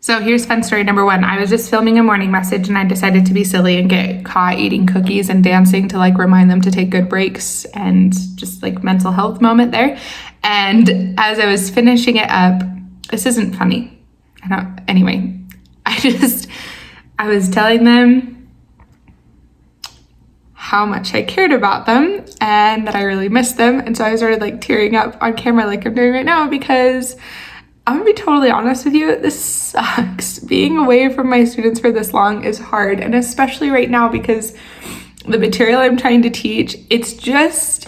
So here's fun story number one. I was just filming a morning message and I decided to be silly and get caught eating cookies and dancing to like remind them to take good breaks and just like mental health moment there. And as I was finishing it up, this isn't funny. Anyway, I was telling them how much I cared about them and that I really missed them. And so I started like tearing up on camera like I'm doing right now because I'm gonna be totally honest with you, this sucks. Being away from my students for this long is hard, and especially right now because the material I'm trying to teach, it's just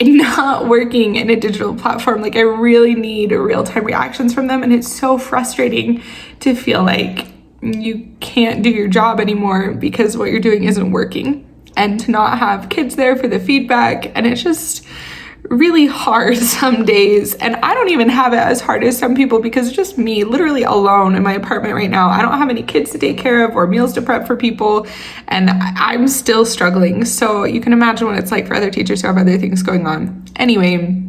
not working in a digital platform. Like I really need real-time reactions from them, and it's so frustrating to feel like you can't do your job anymore because what you're doing isn't working, and to not have kids there for the feedback, and it's just really hard some days. And I don't even have it as hard as some people because it's just me literally alone in my apartment right now. I don't have any kids to take care of or meals to prep for people, and I'm still struggling. So you can imagine what it's like for other teachers who have other things going on. Anyway,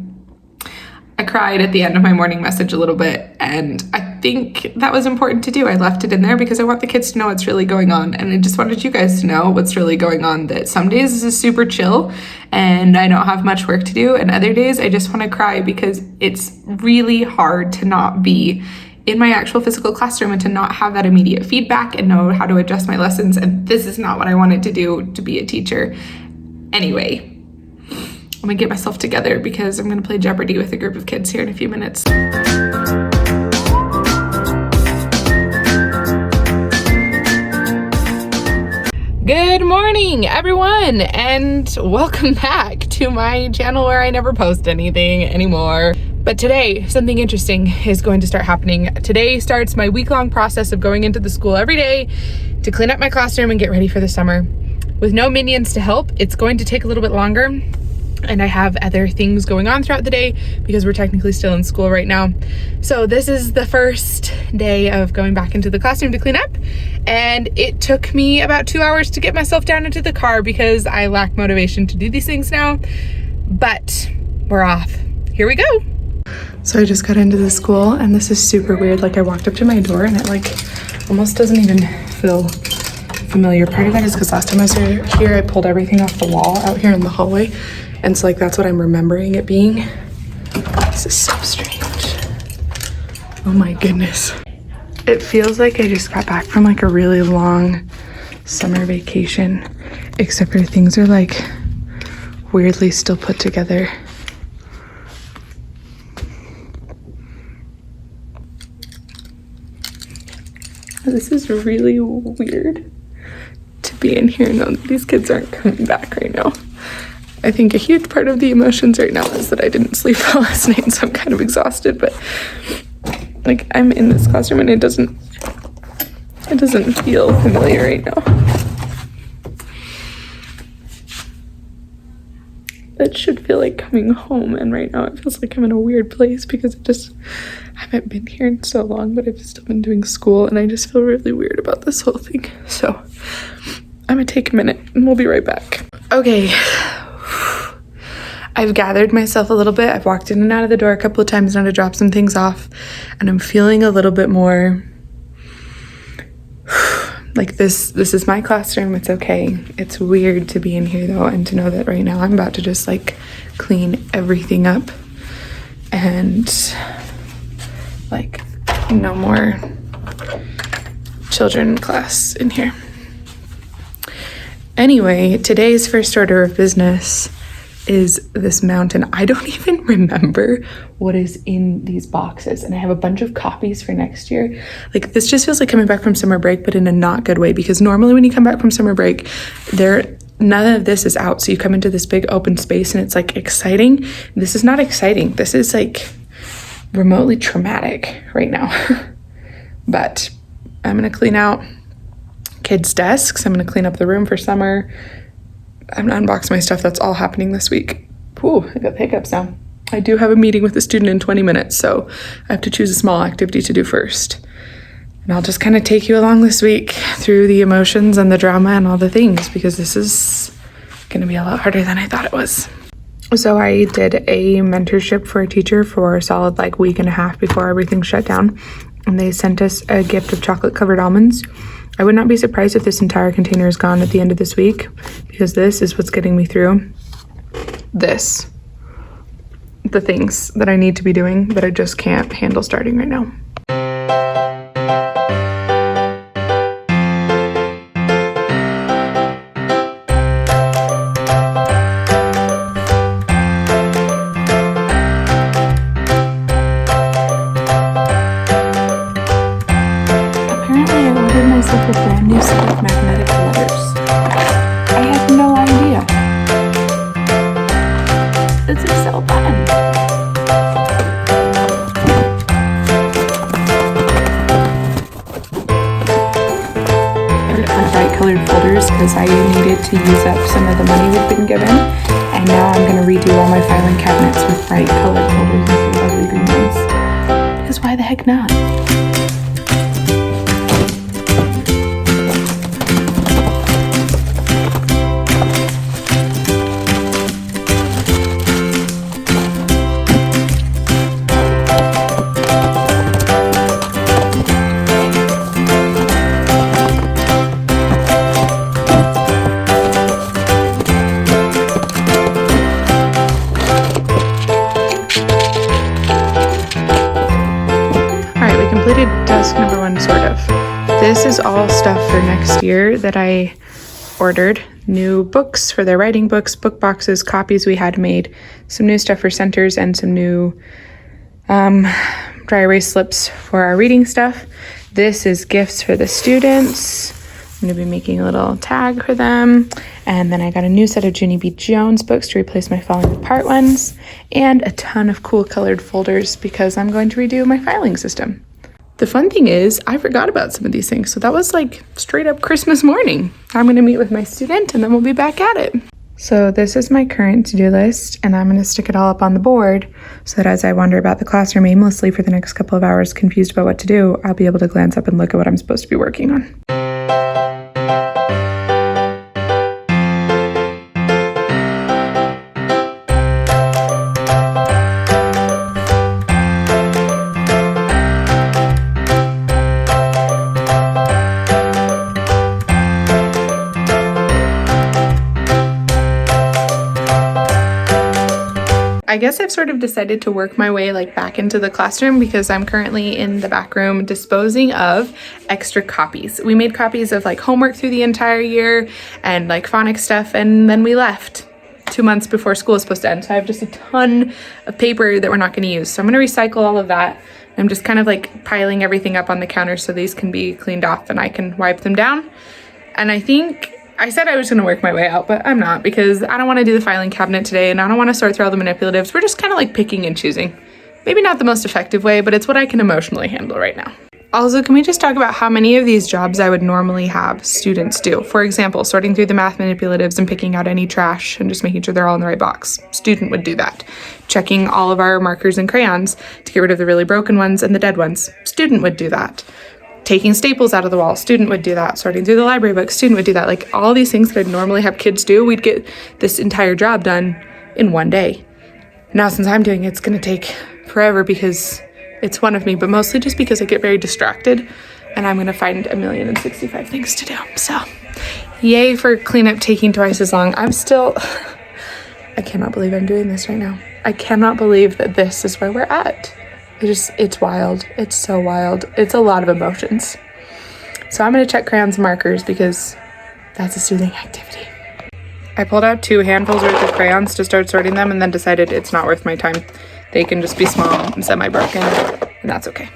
I cried at the end of my morning message a little bit, and I think that was important to do. I left it in there because I want the kids to know what's really going on, and I just wanted you guys to know what's really going on, that some days this is super chill and I don't have much work to do, and other days I just want to cry because it's really hard to not be in my actual physical classroom and to not have that immediate feedback and know how to adjust my lessons, and this is not what I wanted to do to be a teacher. Anyway, I'm gonna get myself together because I'm gonna play Jeopardy with a group of kids here in a few minutes. Good morning, everyone, and welcome back to my channel where I never post anything anymore. But today, something interesting is going to start happening. Today starts my week-long process of going into the school every day to clean up my classroom and get ready for the summer. With no minions to help, it's going to take a little bit longer, and I have other things going on throughout the day because we're technically still in school right now. So this is the first day of going back into the classroom to clean up, and it took me about 2 hours to get myself down into the car because I lack motivation to do these things now, but we're off. Here we go. So I just got into the school, and this is super weird. Like I walked up to my door and it like almost doesn't even feel familiar. Part of that is because last time I was here, I pulled everything off the wall out here in the hallway. And so like that's what I'm remembering it being. This is so strange. Oh my goodness. It feels like I just got back from like a really long summer vacation, except for things are like weirdly still put together. This is really weird to be in here and know that these kids aren't coming back right now. I think a huge part of the emotions right now is that I didn't sleep well last night, so I'm kind of exhausted, but like I'm in this classroom and it doesn't feel familiar right now. It should feel like coming home, and right now it feels like I'm in a weird place because I haven't been here in so long, but I've still been doing school, and I just feel really weird about this whole thing. So I'm gonna take a minute and we'll be right back. Okay. I've gathered myself a little bit. I've walked in and out of the door a couple of times now to drop some things off, and I'm feeling a little bit more like this is my classroom. It's okay. It's weird to be in here though, and to know that right now I'm about to just like clean everything up and like no more children class in here. Anyway, today's first order of business is this mountain. I don't even remember what is in these boxes, and I have a bunch of copies for next year. Like this just feels like coming back from summer break, but in a not good way, because normally when you come back from summer break, none of this is out, so you come into this big open space and it's like exciting. This is not exciting. This is like remotely traumatic right now. But I'm gonna clean out kids' desks. I'm gonna clean up the room for summer. I'm gonna unbox my stuff. That's all happening this week. Ooh, I got the hiccups now. I do have a meeting with a student in 20 minutes, so I have to choose a small activity to do first. And I'll just kind of take you along this week through the emotions and the drama and all the things, because this is gonna be a lot harder than I thought it was. So I did a mentorship for a teacher for a solid like week and a half before everything shut down. and they sent us a gift of chocolate covered almonds. I would not be surprised if this entire container is gone at the end of this week, because this is what's getting me through the things that I need to be doing that I just can't handle starting right now. A brand new set of magnetic letters. I had no idea. This is so fun. I ordered bright colored folders because I needed to use up some of the money we've been given, and now I'm going to redo all my filing cabinets with bright colored folders instead of ugly green ones. Because why the heck not? Completed task number 1, sort of. This is all stuff for next year that I ordered. New books for their writing books, book boxes, copies we had made, some new stuff for centers, and some new dry erase slips for our reading stuff. This is gifts for the students. I'm going to be making a little tag for them. And then I got a new set of Junie B. Jones books to replace my falling apart ones, and a ton of cool colored folders because I'm going to redo my filing system. The fun thing is, I forgot about some of these things, so that was like straight up Christmas morning. I'm going to meet with my student, and then we'll be back at it. So this is my current to-do list, and I'm going to stick it all up on the board so that as I wander about the classroom aimlessly for the next couple of hours, confused about what to do, I'll be able to glance up and look at what I'm supposed to be working on. I guess I've sort of decided to work my way like back into the classroom because I'm currently in the back room disposing of extra copies. We made copies of like homework through the entire year and like phonics stuff, and then we left 2 months before school is supposed to end. So I have just a ton of paper that we're not going to use. So I'm going to recycle all of that. I'm just kind of like piling everything up on the counter so these can be cleaned off and I can wipe them down. And I think I said I was going to work my way out, but I'm not, because I don't want to do the filing cabinet today and I don't want to sort through all the manipulatives. We're just kind of like picking and choosing. Maybe not the most effective way, but it's what I can emotionally handle right now. Also, can we just talk about how many of these jobs I would normally have students do? For example, sorting through the math manipulatives and picking out any trash and just making sure they're all in the right box. Student would do that. Checking all of our markers and crayons to get rid of the really broken ones and the dead ones. Student would do that. Taking staples out of the wall, student would do that. Sorting through the library books, student would do that. Like all these things that I'd normally have kids do, we'd get this entire job done in one day. Now, since I'm doing it, it's gonna take forever because it's one of me, but mostly just because I get very distracted and I'm gonna find 1,065 things to do. So yay for cleanup taking twice as long. I cannot believe I'm doing this right now. I cannot believe that this is where we're at. It's wild. It's so wild. It's a lot of emotions. So I'm going to check crayons and markers because that's a soothing activity. I pulled out 2 handfuls worth of crayons to start sorting them and then decided it's not worth my time. They can just be small and semi-broken, and that's okay.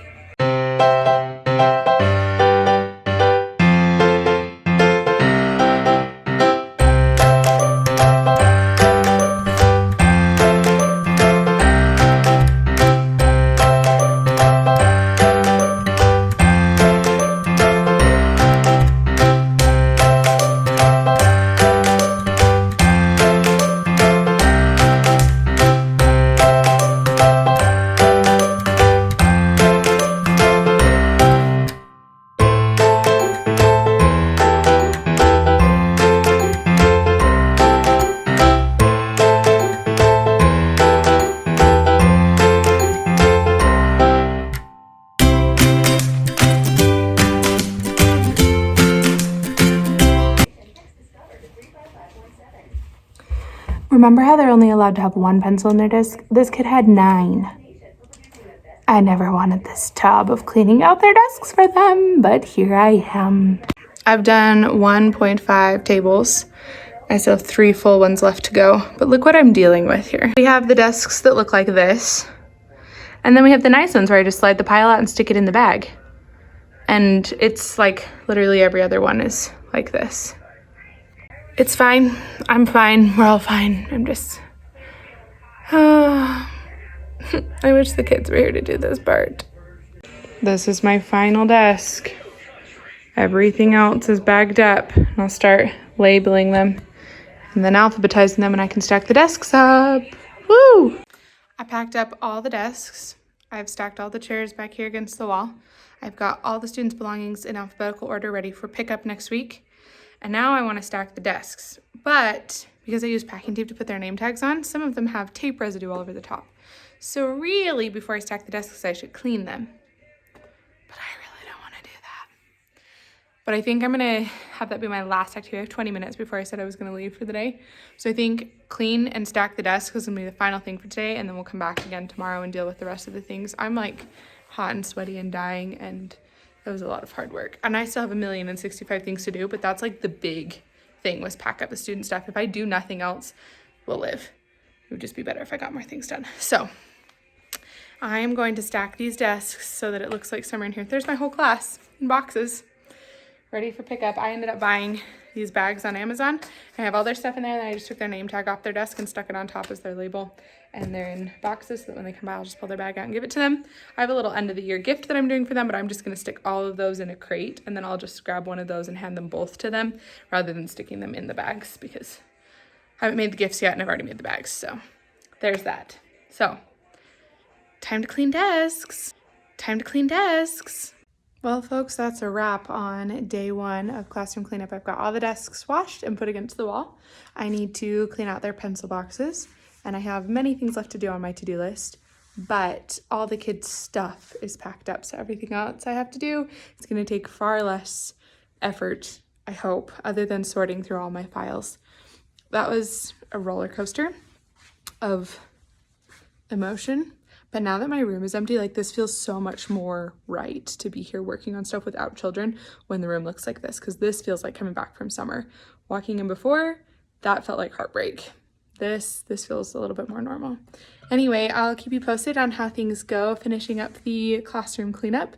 remember how they're only allowed to have one pencil in their desk? This kid had 9. I never wanted this job of cleaning out their desks for them, but here I am. I've done 1.5 tables. I still have 3 full ones left to go, but look what I'm dealing with here. We have the desks that look like this, and then we have the nice ones where I just slide the pile out and stick it in the bag. And it's like literally every other one is like this. It's fine. I'm fine. We're all fine. I'm just... I wish the kids were here to do this part. This is my final desk. Everything else is bagged up. I'll start labeling them and then alphabetizing them, and I can stack the desks up. Woo! I packed up all the desks. I've stacked all the chairs back here against the wall. I've got all the students' belongings in alphabetical order ready for pickup next week. And now I want to stack the desks. But because I use packing tape to put their name tags on, some of them have tape residue all over the top. So really, before I stack the desks, I should clean them. But I really don't want to do that. But I think I'm going to have that be my last activity. I have 20 minutes before I said I was going to leave for the day. So I think clean and stack the desks is going to be the final thing for today. And then we'll come back again tomorrow and deal with the rest of the things. I'm like hot and sweaty and dying, and that was a lot of hard work. And I still have 1,065 things to do, but that's like the big thing, was pack up the student stuff. If I do nothing else, we'll live. It would just be better if I got more things done. So I am going to stack these desks so that it looks like summer in here. There's my whole class in boxes ready for pickup. I ended up buying these bags on Amazon. I have all their stuff in there, and I just took their name tag off their desk and stuck it on top as their label. And they're in boxes so that when they come by, I'll just pull their bag out and give it to them. I have a little end of the year gift that I'm doing for them, but I'm just going to stick all of those in a crate, and then I'll just grab one of those and hand them both to them rather than sticking them in the bags, because I haven't made the gifts yet and I've already made the bags. So there's that. So time to clean desks. Time to clean desks. Well, folks, that's a wrap on day 1 of classroom cleanup. I've got all the desks washed and put against the wall. I need to clean out their pencil boxes, and I have many things left to do on my to-do list, but all the kids' stuff is packed up, so everything else I have to do is going to take far less effort, I hope, other than sorting through all my files. That was a roller coaster of emotion. But now that my room is empty, like, this feels so much more right to be here working on stuff without children when the room looks like this, because this feels like coming back from summer. Walking in before, that felt like heartbreak. This feels a little bit more normal. Anyway, I'll keep you posted on how things go finishing up the classroom cleanup.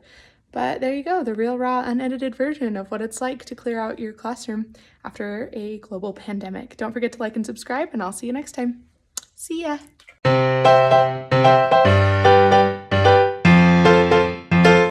But there you go, the real raw unedited version of what it's like to clear out your classroom after a global pandemic. Don't forget to like and subscribe, and I'll see you next time. See ya.